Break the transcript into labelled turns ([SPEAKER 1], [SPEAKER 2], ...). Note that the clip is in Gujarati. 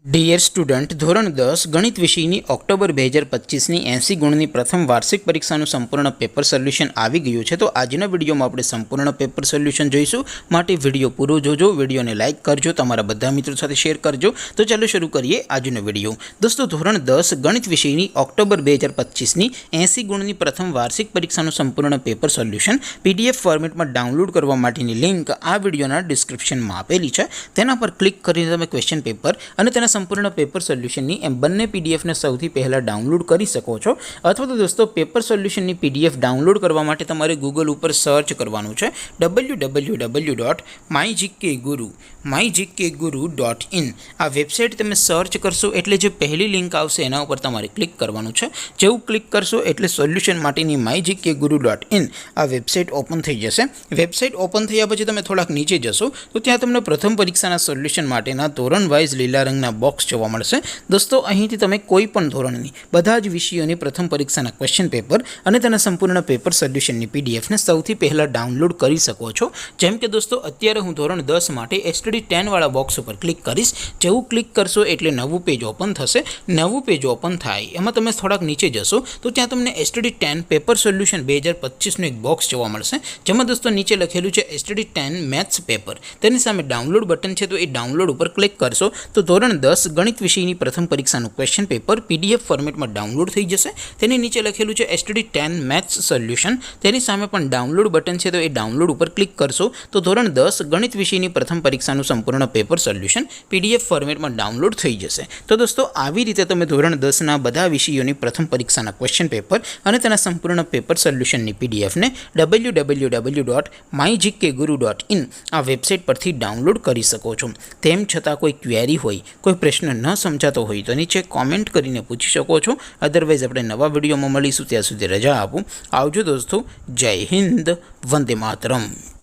[SPEAKER 1] ડિયર સ્ટુડન્ટ, ધોરણ 10 ગણિત વિષયની ઓક્ટોબર 2025ની 80 ગુણની પ્રથમ વાર્ષિક પરીક્ષાનું સંપૂર્ણ પેપર સોલ્યુશન આવી ગયું છે. તો આજના વિડીયોમાં આપણે સંપૂર્ણ પેપર સોલ્યુશન જોઈશું. માટે વિડીયો પૂરો જોજો, વિડીયોને લાઇક કરજો, તમારા બધા મિત્રો સાથે શેર કરજો. તો ચાલો શરૂ કરીએ આજનો વિડીયો. દોસ્તો, ધોરણ 10 ગણિત વિષયની ઓક્ટોબર 2025ની 80 ગુણની પ્રથમ વાર્ષિક પરીક્ષાનું સંપૂર્ણ પેપર સોલ્યુશન PDF ફોર્મેટમાં ડાઉનલોડ કરવા માટેની લિંક આ વિડીયોના ડિસ્ક્રિપ્શનમાં આપેલી છે. તેના પર ક્લિક કરીને તમે ક્વેશ્ચન પેપર અને તેના સંપૂર્ણ પેપર સોલ્યુશનની એમ બંને પીડીએફને સૌથી પહેલાં ડાઉનલોડ કરી શકો છો. અથવા તો દોસ્તો, પેપર સોલ્યુશનની PDF ડાઉનલોડ કરવા માટે તમારે ગૂગલ ઉપર સર્ચ કરવાનું છે www.mygkguru.in. આ વેબસાઇટ તમે સર્ચ કરશો એટલે જે પહેલી લિંક આવશે એના ઉપર તમારે ક્લિક કરવાનું છે. જેવું ક્લિક કરશો એટલે સોલ્યુશન માટેની mygkguru.in આ વેબસાઇટ ઓપન થઈ જશે. વેબસાઇટ ઓપન થયા પછી તમે થોડાક નીચે જશો તો ત્યાં તમને પ્રથમ પરીક્ષાના સોલ્યુશન માટેના ધોરણ વાઇઝ લીલા રંગના બોક્સ જોવા મળશે. દોસ્તો, અહીંથી તમે કોઈ પણ ધોરણની બધા જ વિષયોની પ્રથમ પરીક્ષાના ક્વેશ્ચન પેપર અને તેના સંપૂર્ણ પેપર સોલ્યુશનની PDFને સૌથી પહેલાં ડાઉનલોડ કરી શકો છો. જેમ કે દોસ્તો, અત્યારે હું ધોરણ 10 માટે STD10 વાળા બોક્સ ઉપર ક્લિક કરીશ. જેવું ક્લિક કરશો એટલે નવું પેજ ઓપન થશે. નવું પેજ ઓપન થાય એમાં તમે થોડાક નીચે જશો તો ત્યાં તમને STD10 પેપર સોલ્યુશન 2025નું એક બોક્સ જોવા મળશે. જેમાં દોસ્તો નીચે લખેલું છે STD10 મેથ્સ પેપર. તેની સામે ડાઉનલોડ બટન છે, તો એ ડાઉનલોડ ઉપર ક્લિક કરશો તો ધોરણ 10 ગણિત વિષયની પ્રથમ પરીક્ષાનું ક્વેશ્ચન પેપર PDF ફોર્મેટમાં ડાઉનલોડ થઈ જશે. તેની નીચે લખેલું છે STD10 મેથ્સ સોલ્યુશન. તેની સામે પણ ડાઉનલોડ બટન છે, તો એ ડાઉનલોડ ઉપર ક્લિક કરશો તો ધોરણ 10 ગણિત વિષયની પ્રથમ પરીક્ષાનું સંપૂર્ણ પેપર સોલ્યુશન PDF ફોર્મેટમાં ડાઉનલોડ થઈ જશે. તો દોસ્તો, આવી રીતે તમે ધોરણ 10ના બધા વિષયોની પ્રથમ પરીક્ષાના ક્વેશ્ચન પેપર અને તેના સંપૂર્ણ પેપર સોલ્યુશનની PDFને www.mygkguru.in આ વેબસાઇટ પરથી ડાઉનલોડ કરી શકો છો. તેમ છતાં કોઈ ક્વેરી હોય, કોઈ પ્રશ્ન ન સમજાતો હોય તો નીચે કોમેન્ટ કરીને પૂછી શકો છો. અદરવાઇઝ આપણે નવા વિડીયોમાં મળીશું. ત્યાં સુધી રજા આપું. આવજો દોસ્તો. જય હિન્દ. વંદે માતરમ.